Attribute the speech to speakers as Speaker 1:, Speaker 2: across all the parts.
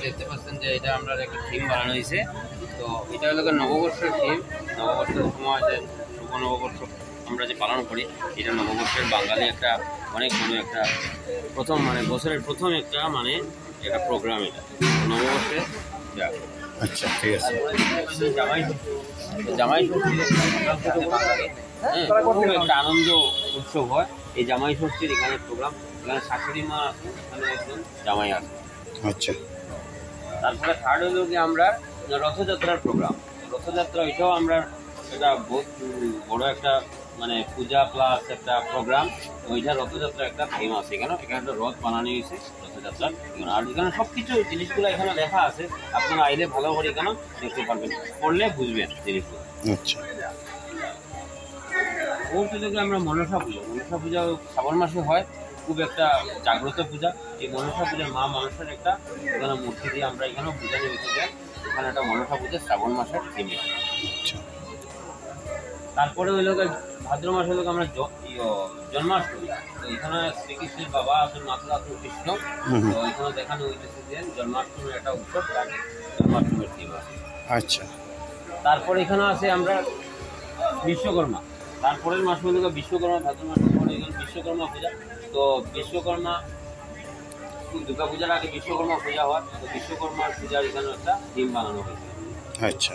Speaker 1: দেখতে পাচ্ছেন যে এটা আমরা একটা থিম বানানো হয়েছে। তো এটা হলো নববর্ষের থিম। নববর্ষের সময় যে শুভ নববর্ষ আমরা যে পালন করি, এটা নববর্ষের বাঙালি একটা অনেক বড় একটা প্রথম মানে বছরের প্রথম একটা মানে একটা প্রোগ্রাম এটা নববর্ষে।
Speaker 2: আচ্ছা, ঠিক আছে।
Speaker 1: জামাই ষষ্ঠীর খুব একটা আনন্দ উৎসব হয়। এই জামাই ষষ্ঠীর এখানে প্রোগ্রাম, এখানে শাশুড়ি মা আছে, এখানে একজন জামাই আছে।
Speaker 2: আচ্ছা,
Speaker 1: তারপরে থার্ড হলো যে আমরা রথযাত্রার প্রোগ্রাম। রথযাত্রা এটাও আমরা এটা বহুত বড় একটা মানে পূজা প্লাস একটা প্রোগ্রাম। ওইটা রথযাত্রা একটা থিম আছে এখানে একটা রথ বানানো হয়েছে রথযাত্রা। আর এখানে সব কিছু জিনিসগুলো এখানে লেখা আছে, আপনারা আইলে ভালো করে এখানে দেখতে পারবেন, পড়লে বুঝবেন জিনিসগুলো।
Speaker 2: আচ্ছা,
Speaker 1: ওর থেকে আমরা মনসা পূজা শ্রাবণ মাসে হয়, খুব একটা জাগ্রত পূজা। এই মনসা পূজার মা মনসার একটা এখানে মূর্তি দিয়ে আমরা এখানেও পূজা নিতে যাই। এখানে একটা মনসা পূজা শ্রাবণ মাসের থিমে। তারপরে হইল ভাদ্র মাসে হলো আমরা জন্মাষ্টমী। তো এখানে শ্রীকৃষ্ণের বাবা আছেন, মাতা আছেন কৃষ্ণ। তো এখানে দেখানো হইতেছে যে জন্মাষ্টমীর একটা উৎসব, জন্মাষ্টমীর থিম আছে।
Speaker 2: আচ্ছা,
Speaker 1: তারপরে এখানে আছে আমরা বিশ্বকর্মা। তারপরের মাস হলো বিশ্বকর্মা, ভাদ্র মাসের পরে বিশ্বকর্মা পূজা। তো বিশ্বকর্মা দুর্গা পূজার আগে বিশ্বকর্মা পূজা হয়। তো বিশ্বকর্মার পূজার এখানে একটা থিম বানানো হয়েছে।
Speaker 2: আচ্ছা,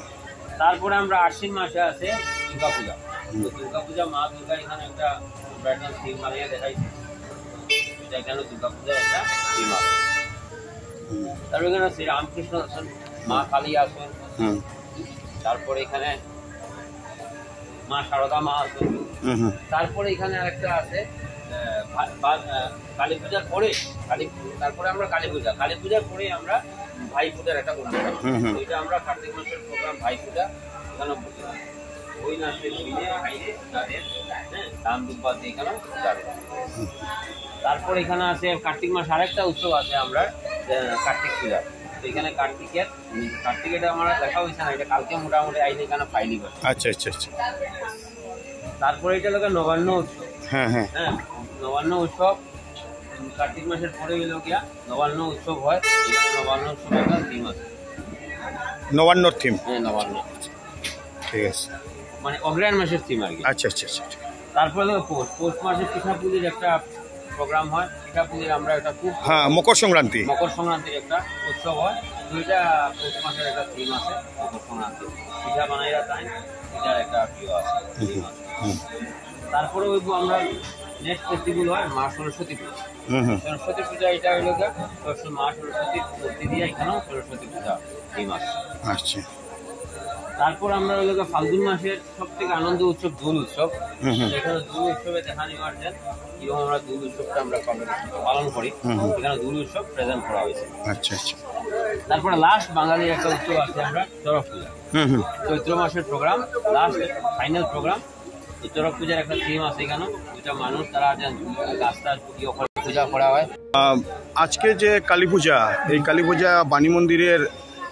Speaker 1: তারপরে আমরা আশ্বিন মাসে আছে দুর্গা পূজা। তো দুর্গা পূজা মা দুর্গা এখানে একটা থিম বানিয়ে দেখাইছে। এখানে দুর্গা পূজার একটা থিম আছে। তারপরে এখানে শ্রী রামকৃষ্ণ আছেন, মা কালী আছেন। তারপরে এখানে মা শারদা মা আছেন। তারপরে এখানে আরেকটা আছে কালী পূজার পরে তারপরে আমরা কালী পূজার পরে আমরা ভাই পূজার একটা অনুষ্ঠান। ওইটা আমরা কার্তিক মাসের প্রোগ্রাম ভাই পূজা। এখানে ওই নাচের বাইরে তাদের দান দুব্বা দিয়ে এখানে যাবে। তারপর এখানে আছে কার্তিক মাস আরেকটা উৎসব আছে আমরা কার্তিক পূজা। তো এখানে কার্তিকেটা আমরা দেখা হয়েছে না, এটা কালকে মোটামুটি আইলে এখানে ফাইলি করে।
Speaker 2: আচ্ছা, আচ্ছা, আচ্ছা।
Speaker 1: তারপরে এটা লোক নবান্ন উৎসব।
Speaker 2: হ্যাঁ,
Speaker 1: নবান্ন উৎসব কার্তিক মাসের পরে হইল গিয়া নবান্ন উৎসব হয়। এখানে নবান্ন উৎসব একটা থিম আছে,
Speaker 2: নবান্নর থিম।
Speaker 1: হ্যাঁ, নবান্ন,
Speaker 2: ঠিক আছে,
Speaker 1: মানে অগ্রহায়ণ মাসের থিম আর কি।
Speaker 2: আচ্ছা, আচ্ছা, আচ্ছা।
Speaker 1: তারপরে পৌষ মাসে পিঠা পুলির একটা প্রোগ্রাম হয়। পিঠা পুলির আমরা একটা খুব
Speaker 2: মকর সংক্রান্তির একটা
Speaker 1: উৎসব হয়। দুইটা পৌষ মাসের একটা থিম আছে, মকর সংক্রান্তি পিঠা বানাইরা তাই এটার একটা প্রিয় আছে। তারপরে ওই আমরা নেক্সট ফেস্টিভ্যাল হয় মা সরস্বতী পূজা। সরস্বতী পূজা এটা হইল মা সরস্বতীর মূর্তি দিয়ে এখানেও সরস্বতী পূজা থিম আছে।
Speaker 2: আচ্ছা,
Speaker 1: তারপর আমরা হইল ফাল্গুন মাসের সব থেকে আনন্দ উৎসব দোল উৎসব। এখানে দোল উৎসবে দেখা নেওয়ার জন্য এবং আমরা দোল উৎসবটা আমরা পালন করি। এখানে দোল উৎসব প্রেজেন্ট করা হয়েছে।
Speaker 2: আচ্ছা, আচ্ছা।
Speaker 1: তারপরে লাস্ট বাঙালির একটা উৎসব আছে আমরা চড়ক পূজা। চৈত্র মাসের প্রোগ্রাম, লাস্ট ফাইনাল প্রোগ্রাম। চড়ক পূজার একটা থিম আছে এখানে, যেটা মানুষ তারা রাস্তার পূজা করা হয়।
Speaker 2: আজকে যে কালী পূজা, এই কালী পূজা বাণী মন্দিরের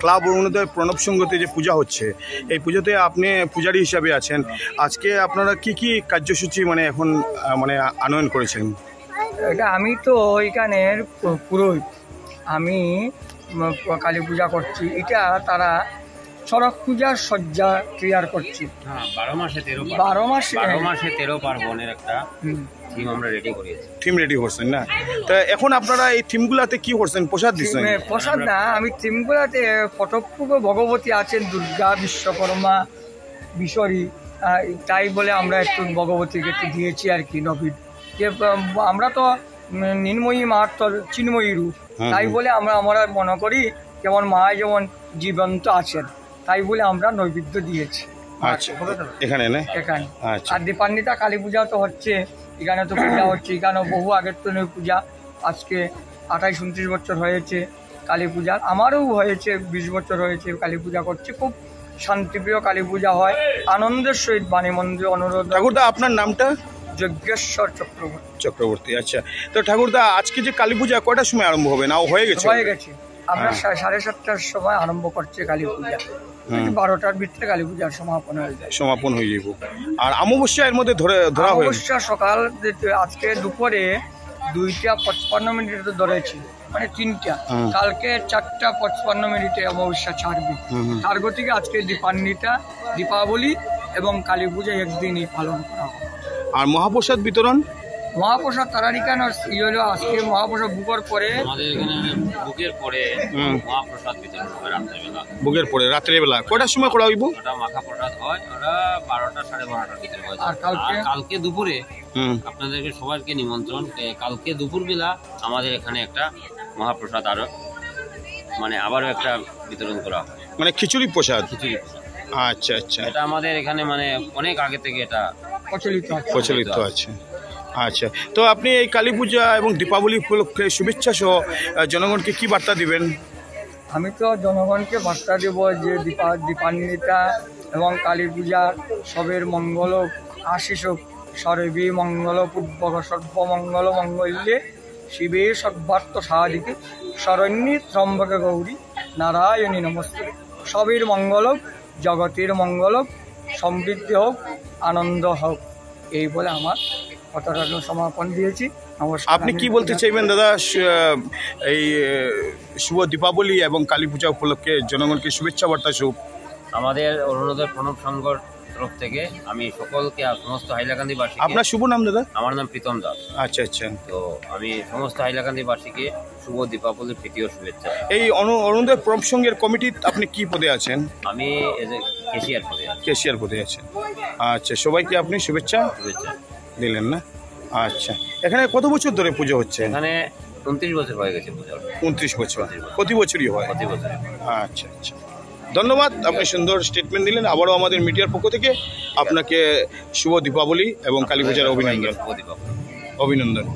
Speaker 2: ক্লাব অরুণোদয় প্রণব সঙ্গতে যে পূজা হচ্ছে, এই পুজোতে আপনি পূজারী হিসাবে আছেন। আজকে আপনারা কি কি কার্যসূচি মানে এখন মানে আনয়ন করেছেন?
Speaker 3: এটা আমি তো এখানের পুরোহিত, আমি কালী পূজা করছি। এটা তারা চড়ক পূজার সজ্জা ক্লিয়ার করছি।
Speaker 1: 12 মাসে 13 পার্বণের একটা থিম আমরা রেডি করেছি।
Speaker 2: থিম রেডি করছেন না? তা এখন আপনারা এই থিমগুলাতে কি করছেন? প্রসাদ দিচ্ছেন?
Speaker 3: প্রসাদ না, আমি থিমগুলাতে কটকপুর ভগবতী আছেন, দুর্গা, বিশ্বকর্মা, বিশ্বরী, তাই বলে আমরা একটু ভগবতীকে একটু দিয়েছি আর কি। নবীন যে আমরা তো নির্ময়ী মার তো চিন্ময়ী রূপ, তাই বলে আমরা মনে করি যেমন মা যেমন জীবন্ত আছেন, তাই বলে আমরা নৈবেদ্য দিয়েছি।
Speaker 2: আচ্ছা, এখানে না?
Speaker 3: এখানে। আর দীপান্বিতা কালী পূজা তো হচ্ছে, এখানে তো পূজা হচ্ছে। এখানে বহু আগের তো নেই পূজা, আজকে 28-29 বছর হয়েছে কালী পূজা। আমারও হয়েছে 20 বছর হয়েছে কালী পূজা করছি। খুব শান্তিপ্রিয় কালী পূজা হয়, আনন্দের সহিত বাণী মন্দির অনুরোধ।
Speaker 2: ঠাকুরদা, আপনার নামটা?
Speaker 3: যজ্ঞেশ্বর চক্রবর্তী।
Speaker 2: আচ্ছা, তো ঠাকুরদা আজকে যে কালী পূজা কয়টার সময় আরম্ভ হবে? না হয়ে গেছে?
Speaker 3: হয়ে গেছে। আমরা
Speaker 2: হ্যাঁ।
Speaker 3: 7:30টার সময় আরম্ভ করছি কালী পূজা, 12টার ভিতরে কালী পূজার সমাপন হয়ে যায়।
Speaker 2: সমাপন হয়ে যাব। আর অমাবস্যা এর মধ্যে ধরা হয়
Speaker 3: অমাবস্যা সকাল আজকে দুপুরে 2:55 ধরেছি, মানে 3টা,
Speaker 2: হুম।
Speaker 3: কালকে 4:55 অমাবস্যা ছাড়বে। তার গতিকে আজকে দীপাবলি এবং কালী পূজা একদিনই পালন করা হবে।
Speaker 2: আর মহাপ্রসাদ বিতরণ
Speaker 3: মহাপ্রসাদ তারারিকান হলো আজকে মহাপ্রসাদ বুকর পরে
Speaker 1: আমাদের এখানে বুকের পরে
Speaker 2: হুম।
Speaker 1: মহাপ্রসাদ বিতরণ হবে রাত্রেবেলা।
Speaker 2: ভোগের পরে রাত্রেবেলা কয়টার সময় করা হইব?
Speaker 1: ওটা মাখা প্রসাদ হয়, ওটা 12টা 12:30টার ভিতরে হয়।
Speaker 3: আর
Speaker 1: কালকে দুপুরে
Speaker 2: হুম।
Speaker 1: আপনাদেরকে সবাইকে নিমন্ত্রণ, কালকে দুপুরবেলা আমাদের এখানে একটা মহাপ্রসাদ আবারও একটা বিতরণ করা হয়,
Speaker 2: মানে খিচুড়ি প্রসাদ।
Speaker 1: খিচুড়ি প্রসাদ।
Speaker 2: আচ্ছা আচ্ছা,
Speaker 1: এটা আমাদের এখানে অনেক আগে থেকে এটা
Speaker 3: প্রচলিত আছে।
Speaker 2: প্রচলিত আছে। আচ্ছা, তো আপনি এই কালী পূজা এবং দীপাবলি উপলক্ষে শুভেচ্ছা সহ জনগণকে কি বার্তা দিবেন?
Speaker 3: আমি তো জনগণকে বার্তা দেব যে দীপান্বিতা এবং কালী পূজা সবের মঙ্গল আশিস হোক, সর্বে মঙ্গল পূর্বক সর্বমঙ্গল মঙ্গল্যে শিবে সর্বার্থ সাধিকে শরণ্যে ত্রম্বকে গৌরী নারায়ণী নমস্তে। সবের মঙ্গল হোক, জগতের মঙ্গল হোক, সমৃদ্ধি হোক, আনন্দ হোক, এই বলে আমার কথাটা সমাপন দিয়েছি। নমস্কার।
Speaker 2: আপনি কি বলতে চাইবেন দাদা এই শুভ দীপাবলি এবং কালী পূজা উপলক্ষে জনগণকে শুভেচ্ছা বার্তা শুভ?
Speaker 1: আমাদের অরুণোদয় প্রণব সংঘর তরফ থেকে আমি সকলকে সমস্ত হাইলাকান্দিবাসীকে।
Speaker 2: আপনার শুভ নাম দাদা?
Speaker 1: আমার নাম প্রীতম দাস।
Speaker 2: আচ্ছা আচ্ছা,
Speaker 1: তো আমি সমস্ত হাইলাকান্দিবাসীকে শুভ দীপাবলির প্রীতি ও শুভেচ্ছা।
Speaker 2: এই অরুণোদয় প্রণব সংঘের কমিটির আপনি কি পদে আছেন?
Speaker 1: আমি এজ এ কেশিয়ার পদে আছি।
Speaker 2: ক্যাশিয়ার পদে আছেন। আচ্ছা, সবাইকে আপনি শুভেচ্ছা
Speaker 1: শুভেচ্ছা।
Speaker 2: দিলেন না? আচ্ছা, এখানে কত বছর ধরে পুজো হচ্ছে?
Speaker 1: এখানে 29 বছর হয়ে গেছে পূজার।
Speaker 2: 29 বছর, প্রতি বছরই হয়?
Speaker 1: প্রতি বছর।
Speaker 2: আচ্ছা আচ্ছা, ধন্যবাদ। আপনি সুন্দর স্টেটমেন্ট দিলেন। আবারও আমাদের মিডিয়ার পক্ষ থেকে আপনাকে শুভ দীপাবলি এবং কালী পূজার অভিনন্দন।
Speaker 1: শুভ দীপাবলি।
Speaker 2: অভিনন্দন।